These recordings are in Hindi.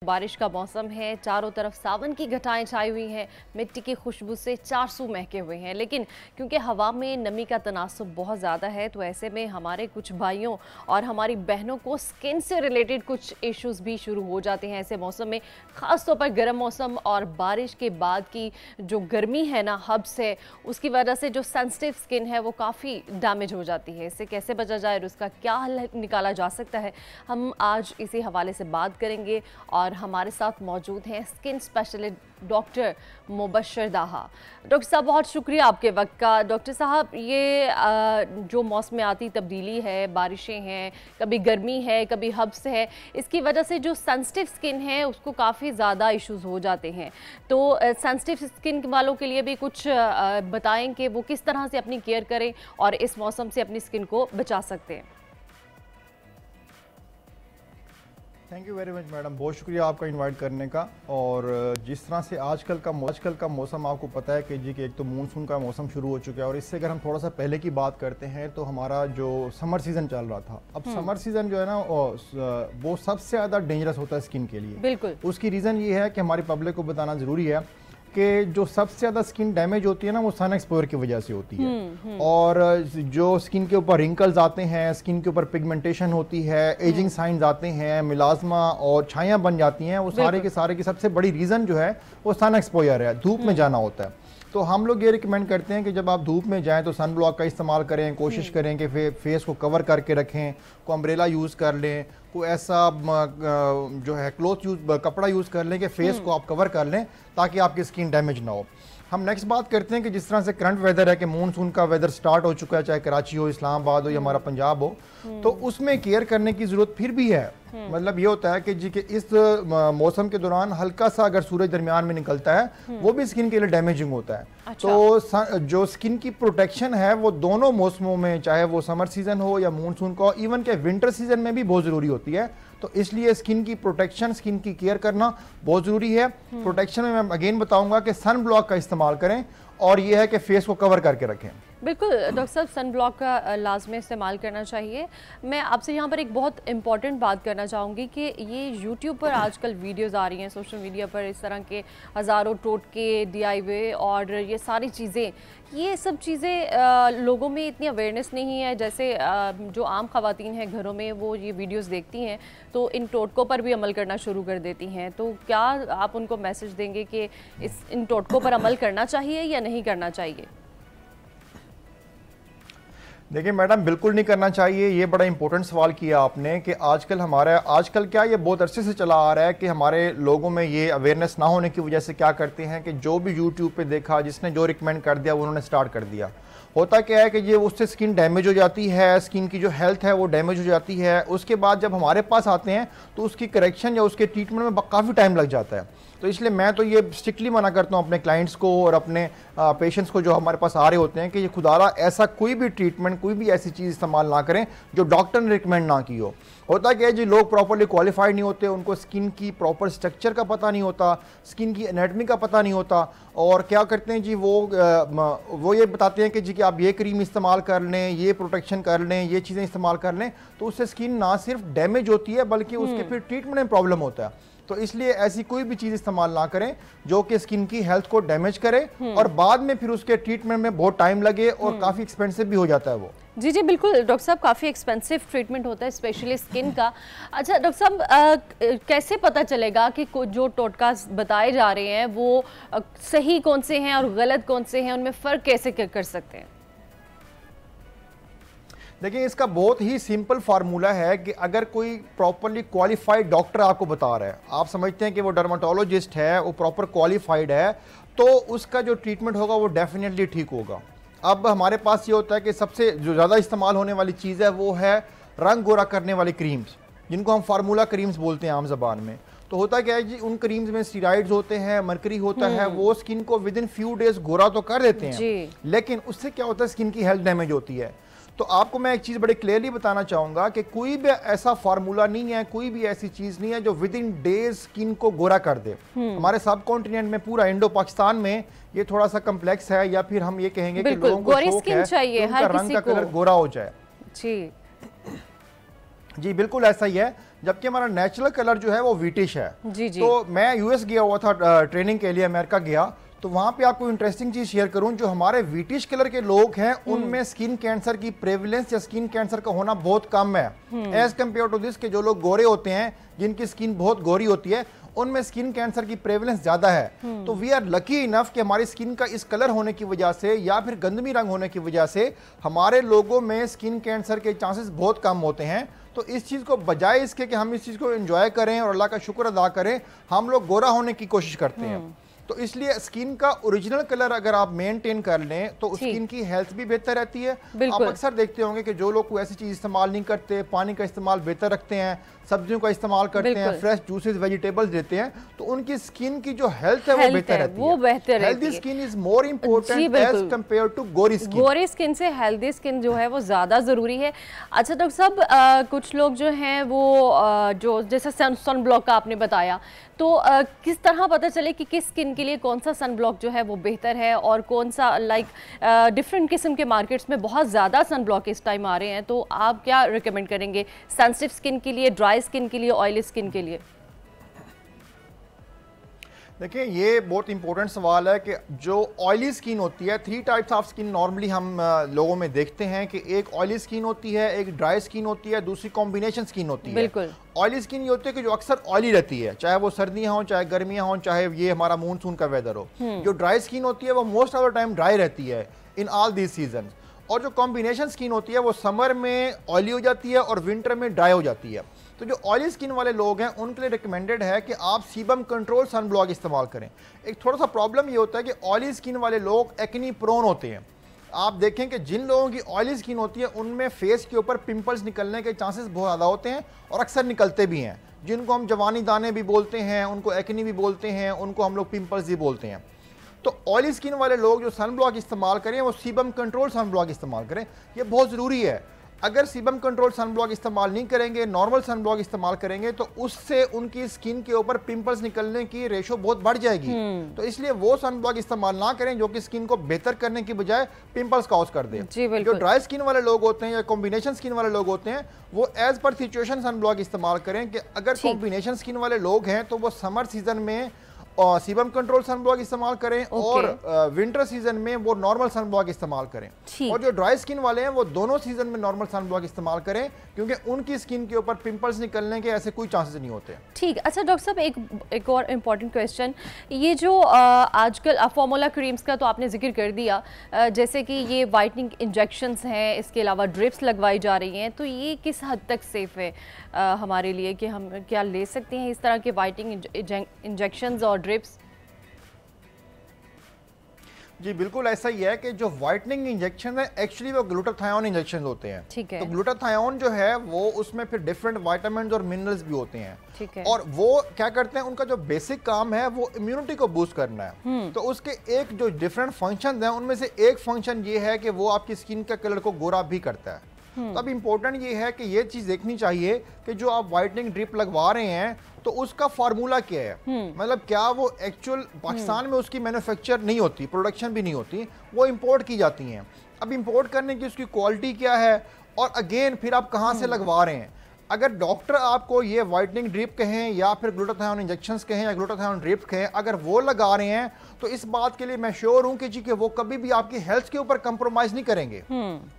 बारिश का मौसम है, चारों तरफ सावन की घटाएं छाई हुई हैं, मिट्टी की खुशबू से चारसू महके हुए हैं। लेकिन क्योंकि हवा में नमी का तनासुब बहुत ज़्यादा है, तो ऐसे में हमारे कुछ भाइयों और हमारी बहनों को स्किन से रिलेटेड कुछ इश्यूज भी शुरू हो जाते हैं ऐसे मौसम में। ख़ास तौर पर गर्म मौसम और बारिश के बाद की जो गर्मी है ना, हब्स है, उसकी वजह से जो सेंसिटिव स्किन है वो काफ़ी डैमेज हो जाती है। इससे कैसे बचा जाए और उसका क्या हल निकाला जा सकता है, हम आज इसी हवाले से बात करेंगे। और हमारे साथ मौजूद हैं स्किन स्पेशलिस्ट डॉक्टर मुबशर दाहा। डॉक्टर साहब, बहुत शुक्रिया आपके वक्त का। डॉक्टर साहब, ये जो मौसम में आती तब्दीली है, बारिशें हैं, कभी गर्मी है, कभी हब्स है, इसकी वजह से जो सेंसिटिव स्किन है उसको काफ़ी ज़्यादा इश्यूज हो जाते हैं। तो सेंसिटिव स्किन वालों के लिए भी कुछ बताएं कि वो किस तरह से अपनी केयर करें और इस मौसम से अपनी स्किन को बचा सकते हैं। Thank you very much madam, बहुत शुक्रिया आपका इनवाइट करने का। और जिस तरह से आजकल का मौसम आपको पता है कि जी कि एक तो मानसून का मौसम शुरू हो चुका है, और इससे अगर हम थोड़ा सा पहले की बात करते हैं तो हमारा जो समर सीज़न चल रहा था, अब समर सीज़न जो है ना वो सबसे ज़्यादा डेंजरस होता है स्किन के लिए। बिल्कुल। उसकी रीज़न ये है कि हमारी पब्लिक को बताना ज़रूरी है कि जो सबसे ज़्यादा स्किन डैमेज होती है ना, वो सन एक्सपोजर की वजह से होती है। और जो स्किन के ऊपर रिंकल्स आते हैं, स्किन के ऊपर पिगमेंटेशन होती है, एजिंग साइंस आते हैं, मिलाजमा और छाइयाँ बन जाती हैं, वो सारे के सारे की सबसे बड़ी रीज़न जो है वो सन एक्सपोजर है, धूप में जाना होता है। तो हम लोग ये रिकमेंड करते हैं कि जब आप धूप में जाएं तो सन ब्लॉक का इस्तेमाल करें, कोशिश करें कि फेस को कवर करके रखें, को अम्ब्रेला यूज़ कर लें, कोई ऐसा जो है क्लोथ कपड़ा यूज़ कर लें कि फेस को आप कवर कर लें ताकि आपकी स्किन डैमेज ना हो। हम नेक्स्ट बात करते हैं कि जिस तरह से करंट वेदर है कि मानसून का वेदर स्टार्ट हो चुका है, चाहे कराची हो, इस्लामाबाद हो या हमारा पंजाब हो, तो उसमें केयर करने की ज़रूरत फिर भी है। मतलब ये होता है कि जी कि इस मौसम के दौरान हल्का सा अगर सूरज दरमियान में निकलता है वो भी स्किन के लिए डैमेजिंग होता है। अच्छा। तो जो स्किन की प्रोटेक्शन है वो दोनों मौसमों में, चाहे वो समर सीजन हो या मानसून का, इवन के विंटर सीजन में भी बहुत ज़रूरी होती है। तो इसलिए स्किन की प्रोटेक्शन, स्किन की केयर करना बहुत ज़रूरी है। प्रोटेक्शन में मैं अगेन बताऊंगा कि सन ब्लॉक का इस्तेमाल करें, और यह है कि फेस को कवर करके रखें। बिल्कुल डॉक्टर साहब, सन ब्लॉक का लाजमी इस्तेमाल करना चाहिए। मैं आपसे यहाँ पर एक बहुत इंपॉर्टेंट बात करना चाहूँगी कि ये यूट्यूब पर आजकल वीडियोस आ रही हैं, सोशल मीडिया पर इस तरह के हज़ारों टोटके, DIY और ये सारी चीज़ें, ये सब चीज़ें लोगों में इतनी अवेयरनेस नहीं है। जैसे जो आम ख़वातीन हैं घरों में, वो ये वीडियोस देखती हैं तो इन टोटकों पर भी अमल करना शुरू कर देती हैं। तो क्या आप उनको मैसेज देंगे कि इन टोटकों पर अमल करना चाहिए या नहीं करना चाहिए? देखिए मैडम, बिल्कुल नहीं करना चाहिए। ये बड़ा इंपॉर्टेंट सवाल किया आपने कि आजकल क्या ये बहुत अरसे से चला आ रहा है कि हमारे लोगों में ये अवेयरनेस ना होने की वजह से क्या करते हैं कि जो भी यूट्यूब पे देखा, जिसने जो रिकमेंड कर दिया वो उन्होंने स्टार्ट कर दिया। होता क्या है कि ये उससे स्किन डैमेज हो जाती है, स्किन की जो हेल्थ है वो डैमेज हो जाती है। उसके बाद जब हमारे पास आते हैं तो उसकी करेक्शन या उसके ट्रीटमेंट में काफ़ी टाइम लग जाता है। तो इसलिए मैं तो ये स्ट्रिक्टली मना करता हूँ अपने क्लाइंट्स को और अपने पेशेंट्स को जो हमारे पास आ रहे होते हैं कि ये खुदारा ऐसा कोई भी ट्रीटमेंट, कोई भी ऐसी चीज़ इस्तेमाल ना करें जो डॉक्टर ने रिकमेंड ना की हो। होता क्या है जी, लोग प्रॉपर्ली क्वालिफाइड नहीं होते, उनको स्किन की प्रॉपर स्ट्रक्चर का पता नहीं होता, स्किन की एनाटमी का पता नहीं होता, और क्या करते हैं जी वो ये बताते हैं कि जी कि आप ये क्रीम इस्तेमाल कर लें, ये प्रोटेक्शन कर लें, ये चीज़ें इस्तेमाल कर लें, तो उससे स्किन ना सिर्फ डैमेज होती है बल्कि उसके फिर ट्रीटमेंट में प्रॉब्लम होता है। तो इसलिए ऐसी कोई भी चीज़ इस्तेमाल ना करें जो कि स्किन की हेल्थ को डैमेज करे और बाद में फिर उसके ट्रीटमेंट में बहुत टाइम लगे और काफ़ी एक्सपेंसिव भी हो जाता है वो। जी जी बिल्कुल डॉक्टर साहब, काफ़ी एक्सपेंसिव ट्रीटमेंट होता है स्पेशली स्किन का। अच्छा डॉक्टर साहब, कैसे पता चलेगा कि जो टोटका बताए जा रहे हैं वो सही कौन से हैं और गलत कौन से हैं, उनमें फ़र्क कैसे कर सकते हैं? देखिए, इसका बहुत ही सिंपल फार्मूला है कि अगर कोई प्रॉपरली क्वालिफाइड डॉक्टर आपको बता रहा है, आप समझते हैं कि वो डर्माटोलॉजिस्ट है, वो प्रॉपर क्वालिफाइड है, तो उसका जो ट्रीटमेंट होगा वो डेफिनेटली ठीक होगा। अब हमारे पास ये होता है कि सबसे जो ज़्यादा इस्तेमाल होने वाली चीज़ है वो है रंग गोरा करने वाली क्रीम्स, जिनको हम फार्मूला क्रीम्स बोलते हैं आम ज़बान में। तो होता क्या है जी, उन क्रीम्स में स्टीराइड्स होते हैं, मरकरी होता है, वो स्किन को विद इन फ्यू डेज गोरा तो कर देते हैं, लेकिन उससे क्या होता है, स्किन की हेल्थ डैमेज होती है। तो आपको मैं एक चीज़ बड़े क्लियरली बताना चाहूँगा कि कोई भी ऐसा फार्मूला नहीं है, कोई भी ऐसी चीज़ नहीं है जो विद इन डेज स्किन को गोरा कर दे। हमारे सब कॉन्टिनेंट में, पूरा इंडो पाकिस्तान में ये थोड़ा सा कम्प्लेक्स है, या फिर हम ये कहेंगे कि लोगों को शौक है कि उनका रंग का कलर गोरा हो जाए। जी जी बिल्कुल ऐसा ही है। जबकि हमारा नेचुरल कलर जो है वो व्हीटिश है। जी जी। तो मैं यूएस गया हुआ था ट्रेनिंग के लिए, अमेरिका गया, तो वहां पे आपको इंटरेस्टिंग चीज शेयर करूं, जो हमारे व्हीटिश कलर के लोग हैं उनमें स्किन कैंसर की प्रेवलेंस या स्किन कैंसर का होना बहुत कम है एज कम्पेयर टू दिस, के जो लोग गोरे होते हैं जिनकी स्किन बहुत गोरी होती है उनमें स्किन कैंसर की प्रेवलेंस ज्यादा है। तो वी आर लकी इनफ कि हमारी स्किन का इस कलर होने की वजह से या फिर गंदमी रंग होने की वजह से हमारे लोगों में स्किन कैंसर के चांसेस बहुत कम होते हैं। तो इस चीज़ को बजाय इसके कि हम इस चीज़ को एंजॉय करें और अल्लाह का शुक्र अदा करें, हम लोग गोरा होने की कोशिश करते हैं। तो इसलिए स्किन का ओरिजिनल कलर अगर आप मेंटेन कर लें तो स्किन की हेल्थ भी बेहतर रहती है। आप अक्सर देखते होंगे कि जो लोग कोई ऐसी चीज इस्तेमाल नहीं करते, पानी का इस्तेमाल बेहतर रखते हैं, सब्जियों का इस्तेमाल करते हैं, फ्रेश जूसेस वेजिटेबल्स देते हैं, तो उनकी स्किन की जो हेल्थ है वो बेहतर रहती है। वो बेहतर healthy skin is more important as compare to गोरी स्किन। गोरी स्किन से हेल्दी स्किन जो है वो ज्यादा जरूरी है। अच्छा डॉक्टर साहब, कुछ लोग जो हैं वो जो जैसे सन ब्लॉक का आपने बताया, तो किस तरह पता चले कि किस स्किन के लिए कौन सा सन ब्लॉक जो है वो बेहतर है और कौन सा डिफरेंट किस्म के मार्केट्स में बहुत ज़्यादा सन ब्लॉक इस टाइम आ रहे हैं, तो आप क्या रिकमेंड करेंगे सेंसिटिव स्किन के लिए, ड्राई स्किन के लिए, ऑयली स्किन के लिए? देखिए ये बहुत इंपॉर्टेंट सवाल है कि जो ऑयली स्किन होती है, 3 टाइप्स ऑफ स्किन नॉर्मली हम लोगों में देखते हैं कि एक ऑयली स्किन होती है, एक ड्राई स्किन होती है, दूसरी कॉम्बिनेशन स्किन होती है। बिल्कुल। ऑयली स्किन ये होती है कि जो अक्सर ऑयली रहती है, चाहे वो सर्दियां हों, चाहे गर्मियां हों, चाहे ये हमारा मानसून का वेदर हो। जो ड्राई स्किन होती है वो most of the time dry रहती है इन ऑल दीज सीजन। और जो कॉम्बिनेशन स्किन होती है वो समर में ऑयली हो जाती है और विंटर में ड्राई हो जाती है। तो जो ऑयली स्किन वाले लोग हैं उनके लिए रिकमेंडेड है कि आप सीबम कंट्रोल सन ब्लॉक इस्तेमाल करें। एक थोड़ा सा प्रॉब्लम ये होता है कि ऑयली स्किन वाले लोग एक्नी प्रोन होते हैं। आप देखें कि जिन लोगों की ऑयली स्किन होती है उनमें फेस के ऊपर पिंपल्स निकलने के चांसेस बहुत ज़्यादा होते हैं और अक्सर निकलते भी हैं, जिनको हम जवानी दाने भी बोलते हैं, उनको एक्नी भी बोलते हैं, उनको हम लोग पिंपल्स भी बोलते हैं। तो ऑयली स्किन वाले लोग जो सन ब्लॉक इस्तेमाल करें वो सीबम कंट्रोल सन ब्लॉक इस्तेमाल करें, ये बहुत ज़रूरी है। अगर सीबम कंट्रोल सन ब्लॉक इस्तेमाल नहीं करेंगे, नॉर्मल सन ब्लॉक इस्तेमाल करेंगे, तो उससे उनकी स्किन के ऊपर पिंपल्स निकलने की रेशो बहुत बढ़ जाएगी। तो इसलिए वो सन ब्लॉक इस्तेमाल ना करें जो कि स्किन को बेहतर करने की बजाय पिंपल्स कॉज कर दे। जो ड्राई स्किन वाले लोग होते हैं या कॉम्बिनेशन स्किन वाले लोग होते हैं वो as per situation sun block इस्तेमाल करें कि अगर कॉम्बिनेशन स्किन वाले लोग हैं तो वो समर सीजन में और सीबम कंट्रोल सन ब्लॉक इस्तेमाल करें और विंटर सीजन में वो नॉर्मल सन ब्लॉक इस्तेमाल करें। और जो ड्राई स्किन वाले हैं वो दोनों सीजन में नॉर्मल सन ब्लॉक इस्तेमाल करें क्योंकि उनकी स्किन के ऊपर पिंपल्स निकलने के ऐसे कोई चांसेस नहीं होते। ठीक। अच्छा डॉक्टर साहब, एक और इम्पॉर्टेंट क्वेश्चन, ये जो आजकल फॉर्मूला क्रीम्स का तो आपने जिक्र कर दिया, जैसे कि ये वाइटनिंग इंजेक्शंस हैं, इसके अलावा ड्रिप्स लगवाई जा रही हैं, तो ये किस हद तक सेफ है हमारे लिए कि हम क्या ले सकते हैं इस तरह के वाइटनिंग इंजेक्शंस और ड्रिप्स? जी बिल्कुल ऐसा ही है कि जो वाइटनिंग इंजेक्शन है एक्चुअली वो ग्लूटाथायोन इंजेक्शन होते हैं। ठीक है। तो ग्लूटाथायोन जो है वो उसमें फिर डिफरेंट विटामिन्स और मिनरल्स भी होते हैं। ठीक है। और वो क्या करते हैं, उनका जो बेसिक काम है वो इम्यूनिटी को बूस्ट करना है। तो उसके एक जो डिफरेंट फंक्शन हैं उनमें से एक फंक्शन ये है कि वो आपकी स्किन के कलर को गोरा भी करता है। तो अब इम्पोर्टेंट ये है कि ये चीज़ देखनी चाहिए कि जो आप वाइटनिंग ड्रिप लगवा रहे हैं तो उसका फार्मूला क्या है, मतलब क्या वो एक्चुअल पाकिस्तान में उसकी मैन्युफैक्चर नहीं होती, प्रोडक्शन भी नहीं होती, वो इंपोर्ट की जाती हैं। अब इंपोर्ट करने की उसकी क्वालिटी क्या है और अगेन फिर आप कहाँ से लगवा रहे हैं। अगर डॉक्टर आपको ये वाइटनिंग ड्रिप कहें या फिर ग्लूटाथायोन इंजेक्शंस कहें या ग्लूटाथायोन ड्रिप कहें, अगर वो लगा रहे हैं तो इस बात के लिए मैं श्योर हूं कि जी कि वो कभी भी आपकी हेल्थ के ऊपर कंप्रोमाइज नहीं करेंगे।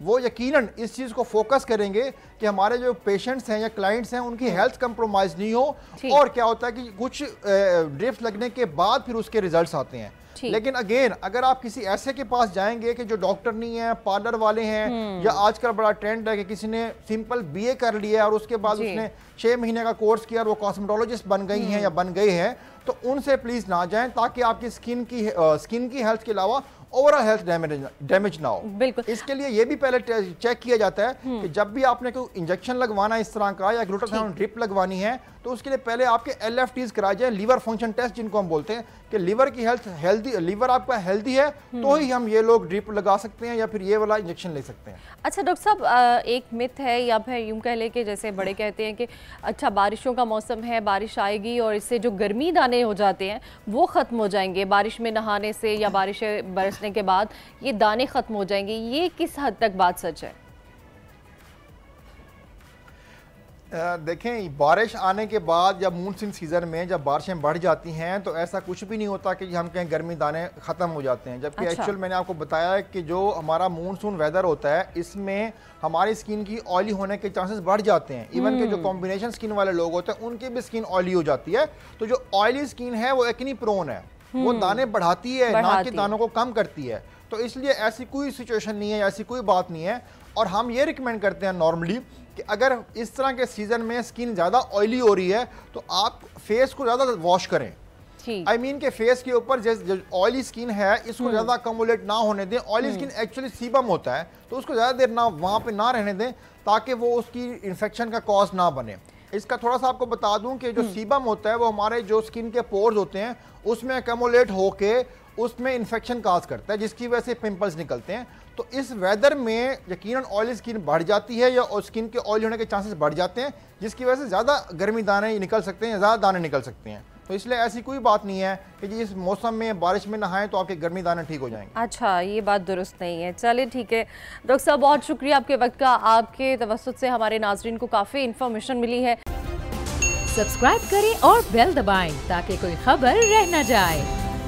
वो यकीनन इस चीज को फोकस करेंगे कि हमारे जो पेशेंट्स हैं या क्लाइंट्स हैं उनकी हेल्थ कंप्रोमाइज नहीं हो। और क्या होता है कि कुछ ड्रिप्स लगने के बाद फिर उसके रिजल्ट्स आते हैं। लेकिन अगेन अगर आप किसी ऐसे के पास जाएंगे कि जो डॉक्टर नहीं है, पार्लर वाले हैं, या आजकल बड़ा ट्रेंड है कि किसी ने सिंपल बीए कर लिया और उसके बाद उसने 6 महीने का कोर्स किया और वो कॉस्मेटोलॉजिस्ट बन गई हैं या बन गए हैं, तो उनसे प्लीज ना जाएं ताकि आपकी स्किन की हेल्थ के अलावा ओवरऑल हेल्थ डैमेज ना हो। बिल्कुल। इसके लिए ये भी पहले चेक किया जाता है कि जब भी आपने कोई इंजेक्शन लगवाना है इस तरह का या ग्लूटाथायोन ड्रिप लगवानी है तो उसके लिए पहले आपके LFTs कराए जाए, लीवर फंक्शन टेस्ट जिनको हम बोलते हैं कि लीवर की हेल्थ हेल्दी, लीवर आपका हेल्दी है तो ही हम ये लोग ड्रिप लगा सकते हैं या फिर ये वाला इंजेक्शन ले सकते हैं। अच्छा डॉक्टर साहब, एक मिथ है या फिर यूं कह ले कि जैसे बड़े कहते हैं कि अच्छा बारिशों का मौसम है, बारिश आएगी और इससे जो गर्मी दाने हो जाते हैं वो ख़त्म हो जाएंगे, बारिश में नहाने से या बारिश बरसने के बाद ये दाने ख़त्म हो जाएंगे, ये किस हद तक बात सच है? देखें, बारिश आने के बाद जब मूनसून सीज़न में जब बारिशें बढ़ जाती हैं तो ऐसा कुछ भी नहीं होता कि हम कहें गर्मी दाने ख़त्म हो जाते हैं, जबकि एक्चुअल मैंने आपको बताया है कि जो हमारा मूनसून वेदर होता है इसमें हमारी स्किन की ऑयली होने के चांसेस बढ़ जाते हैं। इवन के जो कॉम्बिनेशन स्किन वाले लोग होते हैं उनकी भी स्किन ऑयली हो जाती है। तो जो ऑयली स्किन है वो एक्नी प्रोन है, वो दाने बढ़ाती है, ना कि दानों को कम करती है। तो इसलिए ऐसी कोई सिचुएशन नहीं है, ऐसी कोई बात नहीं है। और हम ये रिकमेंड करते हैं नॉर्मली कि अगर इस तरह के सीजन में स्किन ज़्यादा ऑयली हो रही है तो आप फेस को ज़्यादा वॉश करें। आई मीन के फेस के ऊपर जो ऑयली स्किन है इसको ज़्यादा कम्युलेट ना होने दें। ऑयली स्किन एक्चुअली सीबम होता है, तो उसको ज़्यादा देर ना वहाँ पे ना रहने दें ताकि वो उसकी इन्फेक्शन का कॉज ना बने। इसका थोड़ा सा आपको बता दूं कि जो सीबम होता है वो हमारे जो स्किन के पोर्स होते हैं उसमें एक्यूमुलेट होके उसमें इन्फेक्शन काज करता है, जिसकी वजह से पिंपल्स निकलते हैं। तो इस वेदर में यकीनन ऑयली स्किन बढ़ जाती है या स्किन के ऑयल होने के चांसेस बढ़ जाते हैं, जिसकी वजह से ज़्यादा गर्मी दाने निकल सकते हैं, ज़्यादा दाने निकल सकते हैं। तो इसलिए ऐसी कोई बात नहीं है कि जी इस मौसम में बारिश में नहाएं तो आपके गर्मी दाने ठीक हो जाएंगे। अच्छा, ये बात दुरुस्त नहीं है। चलिए ठीक है डॉक्टर साहब, बहुत शुक्रिया आपके वक्त का। आपके तवस्सुत से हमारे नाजरीन को काफ़ी इन्फॉर्मेशन मिली है। सब्सक्राइब करें और बेल दबाएं ताकि कोई खबर रह न जाए।